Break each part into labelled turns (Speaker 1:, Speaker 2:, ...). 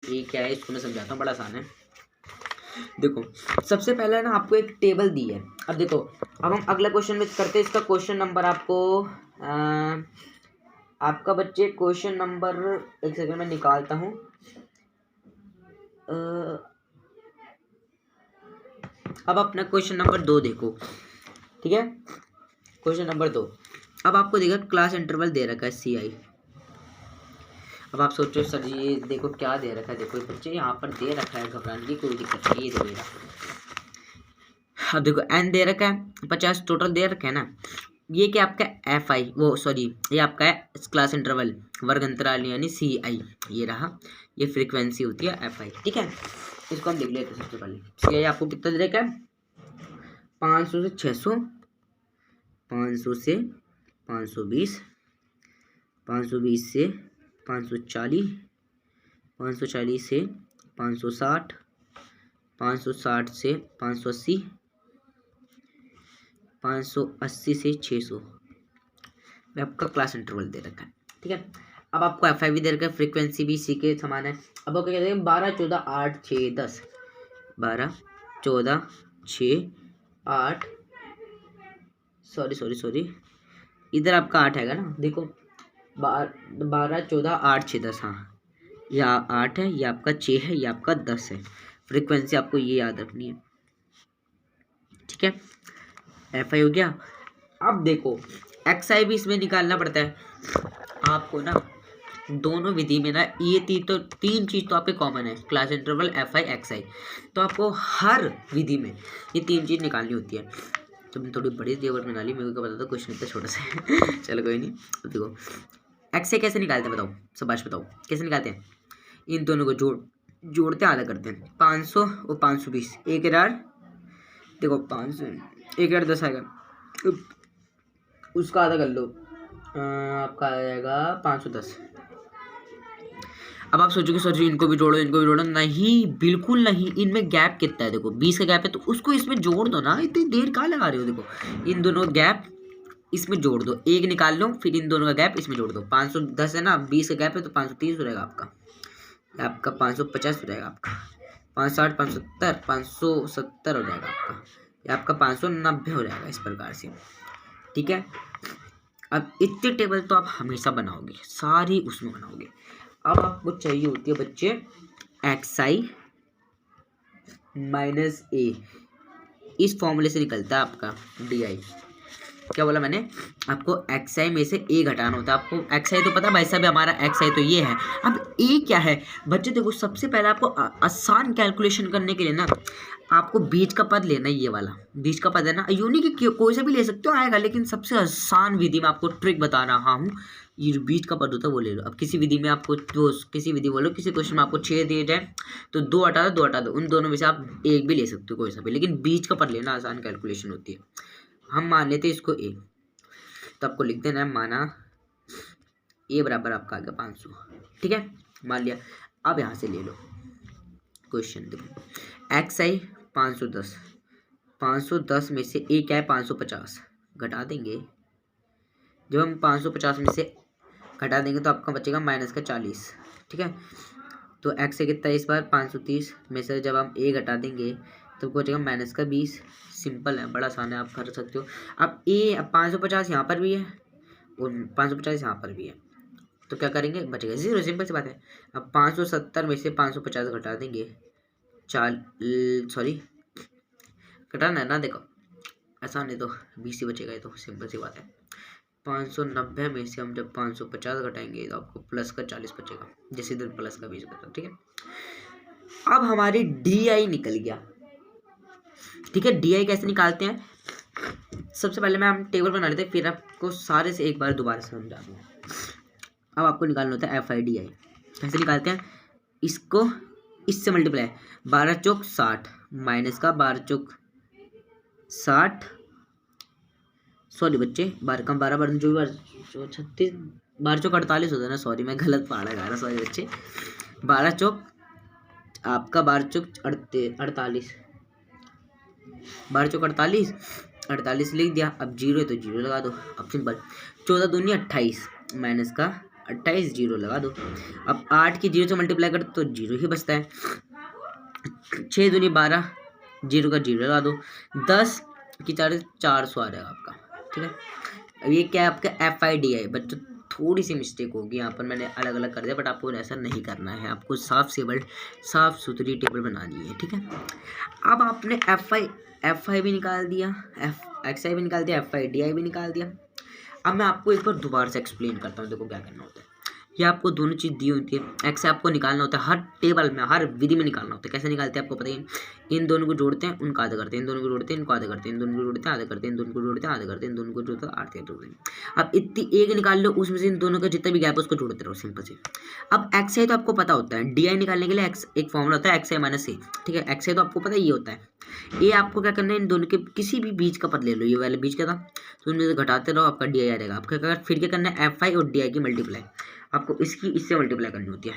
Speaker 1: ये क्या है इसको मैं समझाता हूँ, बड़ा आसान है। देखो सबसे पहले ना आपको एक टेबल दी है। अब देखो अब हम अगला क्वेश्चन में करते हैं। इसका क्वेश्चन नंबर आपको आपका बच्चे क्वेश्चन नंबर, एक सेकंड में निकालता हूँ। अब अपना क्वेश्चन नंबर 2 देखो, ठीक है। क्वेश्चन नंबर 2, अब आपको देखा क्लास इंटरवल दे रखा है CI। अब आप सोचो सर ये देखो क्या दे रखा है। देखो बच्चे यहाँ पर दे रखा है, घबराने की कोई दिक्कत नहीं, ये देखो। अब देखो n दे रखा है 50 टोटल दे रखा है ना। ये क्या आपका FI, वो सॉरी ये आपका है क्लास इंटरवल वर्ग अंतराल यानी CI। ये रहा, ये फ्रीक्वेंसी होती है FI, ठीक है। इसको हम लिख लेते हैं सबसे पहले। CI आपको कितना दे रखा है, 500 से 600, 500 से 520, 520 से 540, 540 से 560, 560 से 580, 580 से 600 में आपका क्लास इंटरवल दे रखा है, ठीक है। अब आपको FI भी दे रखा है, फ्रीक्वेंसी भी इसी के समान है। अब आपको क्या कहते हैं 12 14 8 6 10, 12 14 6 8, सॉरी इधर आपका 8 हैगा ना। देखो 12 14 8 6 10, हाँ यह 8 है, ये आपका 6 है, ये आपका 10 है। फ्रीक्वेंसी आपको ये याद रखनी है, ठीक है। FI हो गया। अब देखो XI भी इसमें निकालना पड़ता है आपको ना। दोनों विधि में ना ये तीन चीज तो आपके कॉमन है, क्लास इंटरवल FI XI। तो आपको हर विधि में ये तीन चीज निकालनी होती है। तो मैं थोड़ी बड़ी देवर में निकाली, मेरे को पता था क्वेश्चन इतना छोटा सा है चलो कोई नहीं। अब देखो XI कैसे निकालते हैं बताओ, शाबाश बताओ कैसे निकालते हैं। इन दोनों को जोड़ते आधा करते हैं, 500 और 520, 1,000। देखो 500 1,010 आएगा, उसका आधा कर लो, आपका आ जाएगा 510। अब आप सोचोगे सर जी इनको भी जोड़ो इनको भी जोड़ो, नहीं बिल्कुल नहीं। इनमें गैप कितना है, देखो 20 का गैप है, तो उसको इसमें जोड़ दो ना, इतनी देर कहाँ लगा रहे हो। देखो इन दोनों गैप इसमें जोड़ दो, एक निकाल लो, फिर इन दोनों का गैप इसमें जोड़ दो। 510 है ना, 20 का गैप है तो 530 हो जाएगा आपका 550 हो जाएगा आपका 560 570 570 हो जाएगा आपका 590 हो जाएगा, इस प्रकार से, ठीक है। अब इतने टेबल तो आप हमेशा बनाओगे, सारी उसमें बनाओगे। अब आपको चाहिए होती है बच्चे XI माइनस A, इस फॉर्मूले से निकलता है आपका DI। क्या बोला मैंने, आपको XI में से A घटाना होता है। आपको XI तो पता है भाई साहब हमारा XI तो ये है। अब A क्या है बच्चे, देखो सबसे पहले आपको आसान कैलकुलेशन करने के लिए ना आपको बीच का पद लेना है। ये वाला बीच का पद है ना, यूनिक की कोई सा भी ले सकते हो आएगा, लेकिन सबसे आसान विधि में आपको ट्रिक बता रहा हूँ। ये बीच का पद होता है वो ले लो। अब किसी विधि में आपको किसी विधि बोलो, किसी क्वेश्चन में आपको 6 दिए जाए तो 2 हटा दो, उन दोनों में से आप एक भी ले सकते हो कोई सा भी, लेकिन बीच का पद लेना, आसान कैलकुलेशन होती है। हम मान लेते इसको A, तो आपको लिख देना है माना A बराबर आपका आ गया 500, ठीक है, मान लिया। अब यहाँ से ले लो क्वेश्चन, देखो XI 510, 510 में से A क्या है 550, घटा देंगे। जब हम 550 में से घटा देंगे तो आपका बचेगा माइनस का 40, ठीक है। तो XI कितना है इस बार 530 में से जब हम A घटा देंगे तो बचेगा माइनस का 20। सिंपल है, बड़ा आसान है, आप कर सकते हो। अब अब 550 यहाँ पर भी है और 550 यहाँ पर भी है, तो क्या करेंगे बचेगा 0, सिंपल सी बात है। अब 570 में से 550 घटा देंगे, सॉरी घटाना है ना, देखो आसान है तो 20 ही बचेगा, ये तो सिंपल सी बात है। 590 में से हम जब 550 घटाएंगे तो आपको प्लस का 40 बचेगा, जैसे इधर प्लस का 20 बचा, ठीक है। अब हमारी DI निकल गया, ठीक है। DI कैसे निकालते हैं, सबसे पहले मैं हम टेबल बना लेते हैं, फिर आपको सारे से एक बार दोबारा समझा दूंगा। अब आपको निकालना होता है FI DI। कैसे निकालते हैं, इसको इससे मल्टीप्लाई, 12 चौक 60 माइनस का 12 चौक 60, सॉरी बच्चे 12 कम 12 बार जो 36, 12 चौक 48 होता है ना, सॉरी मैं गलत पढ़ा गा रहा, सॉरी बच्चे 12 चौक आपका 12 चौक 48, 12 चौक 48 लिख दिया। अब 0 है तो 0 लगा दो, अब सिंपल 14 दूनी 28 माइनस का 28 जीरो लगा दो। अब 8 की जीरो से मल्टीप्लाई कर तो जीरो ही बचता है। 6 दूनी 12, जीरो का जीरो लगा दो। 10 की 400 आ जाएगा आपका। ठीक है, अब ये क्या है आपका FIDI। बच्चों थोड़ी सी मिस्टेक होगी यहाँ पर, मैंने अलग अलग कर दिया, बट आपको ऐसा नहीं करना है। आपको साफ सुथरी टेबल बनानी है। ठीक है, अब आपने FI भी निकाल दिया, XI भी निकाल दिया, FIDI भी निकाल दिया। अब मैं आपको एक बार दोबारा से एक्सप्लेन करता हूँ। देखो क्या करना होता है, ये आपको दोनों चीज़ दी होती है। एक्स आपको निकालना होता है, हर टेबल में हर विधि में निकालना होता है। कैसे निकालते हैं आपको पता ही है। इन दोनों को जोड़ते हैं, उनका आधा करते हैं, इन दोनों को जोड़ते हैं, इनको आधा करते हैं, इन दोनों को जोड़ते हैं, आधा करते हैं, इन दोनों को जोड़ते हैं, आधा करते हैं, इन दोनों को जोड़ते हैं, आधा जोड़ते हैं। अब इतनी एक निकाल लो, उसमें से इन दोनों का जितना भी गैप है उसको जोड़ते रहो, सिंपल से। अब XI तो आपको पता होता है, DI निकालने के लिए एक फॉर्मूला होता है XI - A। ठीक है, XI तो आपको पता ही होता है। ये आपको क्या करना है, इन दोनों के किसी भी बीज का पद ले लो, ये वाले बीज का था तो उनमें से घटाते रहो, आपका DI आ जाएगा। आपका फिर क्या करना है, FI और DI की मल्टीप्लाई, आपको इससे मल्टीप्लाई करनी होती है,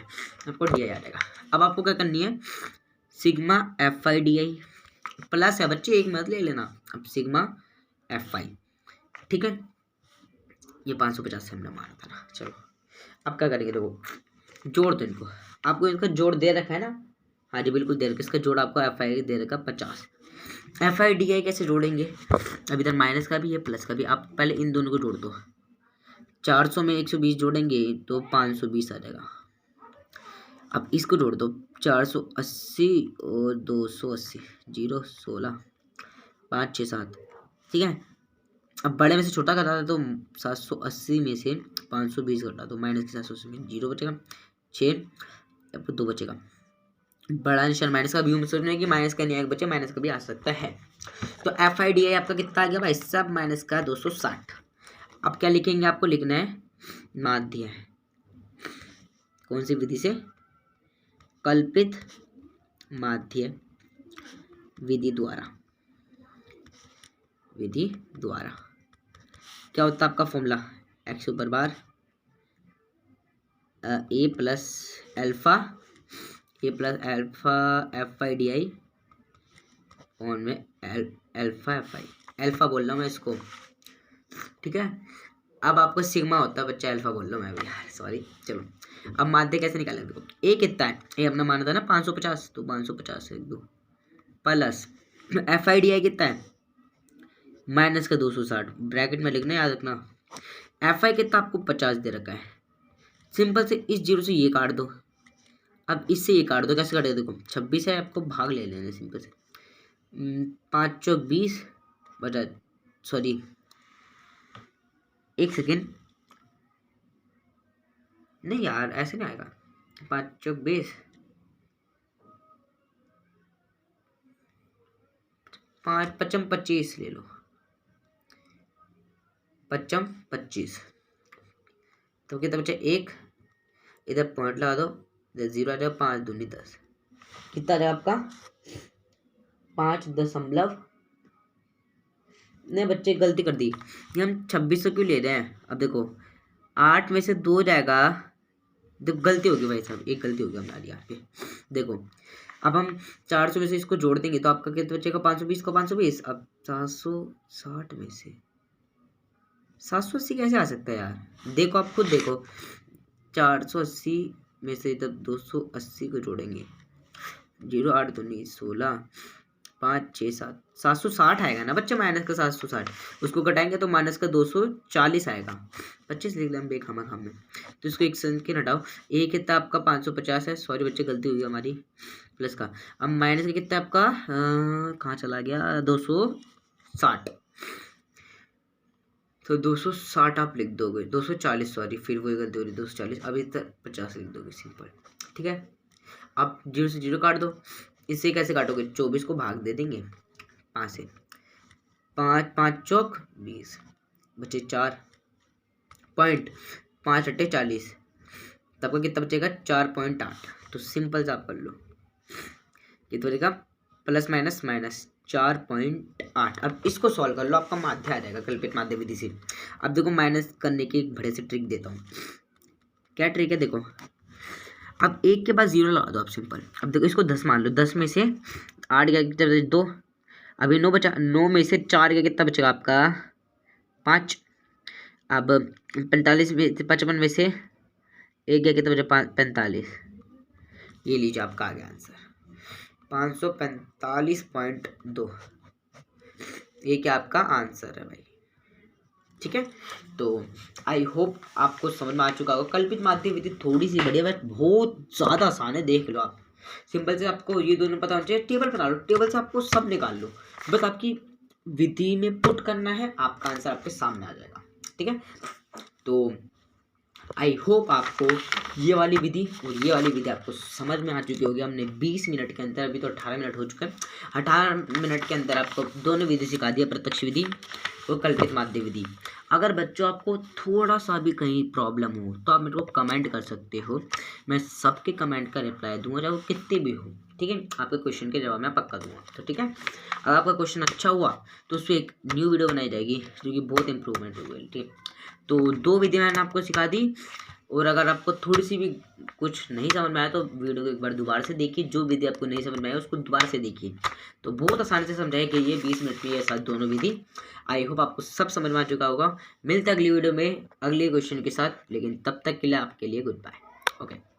Speaker 1: आपको DI आ जाएगा। अब आपको क्या करनी है, सिग्मा FIDI प्लस है बच्चे, एक मत ले लेना, अब सिग्मा FI। ठीक है, ये 550 से हमने मारा था ना। चलो अब क्या करेंगे, देखो जोड़ दो इनको, आपको इसका जोड़ दे रखा है ना। हाँ जी बिल्कुल दे रखा है, इसका जोड़ आपको FI दे रखा 50। FIDI कैसे जोड़ेंगे, अब इधर माइनस का भी है प्लस का भी। आप पहले इन दोनों को जोड़ दो, 400 में 120 जोड़ेंगे तो 520 आ जाएगा। अब इसको जोड़ दो, 480 और 280, 0 16 5 6 7। ठीक है, अब बड़े में से छोटा घटा दो तो 780 में से 520 घटा दो, माइनस के 780 में 0 बचेगा, 6 अब 2 बचेगा। बड़ा निशान माइनस का व्यू में सोचना है कि माइनस का नहीं आएगा बच्चे, माइनस का भी आ सकता है। तो FIDI आपका कितना आ गया भाई, सब माइनस का 260। अब क्या लिखेंगे, आपको लिखना है माध्य, कौन सी विधि से, कल्पित माध्य विधि द्वारा। क्या होता है आपका फॉर्मूला, x ऊपर बार a plus alpha FIDI on में अल्फा बोल रहा हूँ मैं इसको। ठीक है, अब आपको सिग्मा होता है बच्चा, अल्फा बोल रहा हूँ मैं भी यार, सॉरी। चलो अब माध्य कैसे निकालेंगे, देखो ए कितना है, ए अपना माना था ना 550, तो 550 एक दो प्लस FIDI कितना है, माइनस का 260, ब्रैकेट में लिखना याद रखना। FI कितना आपको 50 दे रखा है, सिंपल से इस जीरो से ये काट दो, अब इससे ये काट दो, कैसे काटे, देखो 26 है, आपको भाग ले लेना सिंपल से, 5 चौक 20 बचा, सॉरी एक सेकेंड, नहीं यार ऐसे नहीं आएगा, 5 चौक 20, 5 पचम 25 ले लो, 5 25, तो कितना बचा, एक इधर पॉइंट लगा दो, इधर 0 आ जाएगा, 5 दूनी 10, कितना आ जाएगा आपका 5 नहीं बच्चे गलती कर दी, ये हम 2600 क्यों ले रहे हैं। अब देखो 8 में से 2 जाएगा, देखो गलती होगी भाई साहब, एक गलती होगी हमारी यहाँ पे। देखो अब हम 400 में से इसको जोड़ देंगे तो आपका कितना बचेगा, 520 को 520। अब 760 में से 780 कैसे आ सकता है यार, देखो आप खुद देखो, 480 में से जब 280 को जोड़ेंगे, 0 8 दूनी 16 5 6 7 760 आएगा ना बच्चे, माइनस का 760, उसको घटाएंगे तो माइनस का 240 आएगा। 25 लिख लें बेखामा खाम में, तो इसको एक संख्या हटाओ, ए कितना आपका 550 है, सॉरी बच्चे गलती हुई हमारी, प्लस का। अब माइनस का कितना आपका कहाँ चला गया, 260, तो 260 आप लिख दोगे, 240 सॉरी, फिर वही गलती हो रही 240, अभी तक 50 लिख दोगे सिंपल। ठीक है, अब 0 से 0 काट दो, इससे कैसे काटोगे, 24 को भाग दे देंगे 5 से, 5 5 चौक 20 बचे 4 पॉइंट, 5 अट्ठे 40, तब का कितना बचेगा 4.8। तो सिंपल से आप कर लो, कितना बचेगा प्लस माइनस माइनस 4.8। अब इसको सॉल्व कर लो, आपका माध्य आ जाएगा कल्पित माध्य विधि से। अब देखो माइनस करने की एक बड़े से ट्रिक देता हूँ, क्या ट्रिक है, देखो अब 1 के बाद 0 लगा दो आप सिंपल। अब देखो इसको 10 मान लो, 10 में से 8 गया कितना, 2, अभी 9 बचा, 9 में से 4 गया कितना बचेगा आपका 5। अब 55 में 55 में से एक गया कितना बचा 45, ये लीजिए आपका आ गया आंसर 545.2, ये क्या आपका आंसर है भाई। ठीक है, तो आई होप आपको समझ में आ चुका होगा। कल्पित माध्य विधि थोड़ी सी बढ़िया बट बहुत ज़्यादा आसान है, देख लो आप। सिंपल से आपको ये दोनों पता होना चाहिए, टेबल बना लो, टेबल से आपको सब निकाल लो, बस आपकी विधि में पुट करना है, आपका आंसर आपके सामने आ जाएगा। ठीक है, तो आई होप आपको ये वाली विधि और ये वाली विधि आपको समझ में आ चुकी होगी। हमने 20 मिनट के अंदर, अभी तो 18 मिनट हो चुके हैं, 18 मिनट के अंदर आपको दोनों विधि सिखा दिया, प्रत्यक्ष विधि और कल्पित माध्य विधि। अगर बच्चों आपको थोड़ा सा भी कहीं प्रॉब्लम हो तो आप मेरे को कमेंट कर सकते हो, मैं सबके कमेंट का रिप्लाई दूंगा, चाहे वो कितने भी हो। ठीक है, आपके क्वेश्चन के जवाब मैं पक्का दूंगा। तो ठीक है, अगर आपका क्वेश्चन अच्छा हुआ तो उस पर एक न्यू वीडियो बनाई जाएगी जो कि बहुत इंप्रूवमेंट होगी। ठीक है, तो 2 विधि मैंने आपको सिखा दी, और अगर आपको थोड़ी सी भी कुछ नहीं समझ में आया तो वीडियो को एक बार दोबारा से देखिए, जो विधि आपको नहीं समझ में आया उसको दोबारा से देखिए, तो बहुत आसानी से समझाया कि ये 20 मिनट में ये साथ दोनों विधि। आई होप आपको सब समझ में आ चुका होगा। मिलते हैं अगली वीडियो में अगले क्वेश्चन के साथ, लेकिन तब तक के लिए आपके लिए गुड बाय। ओके।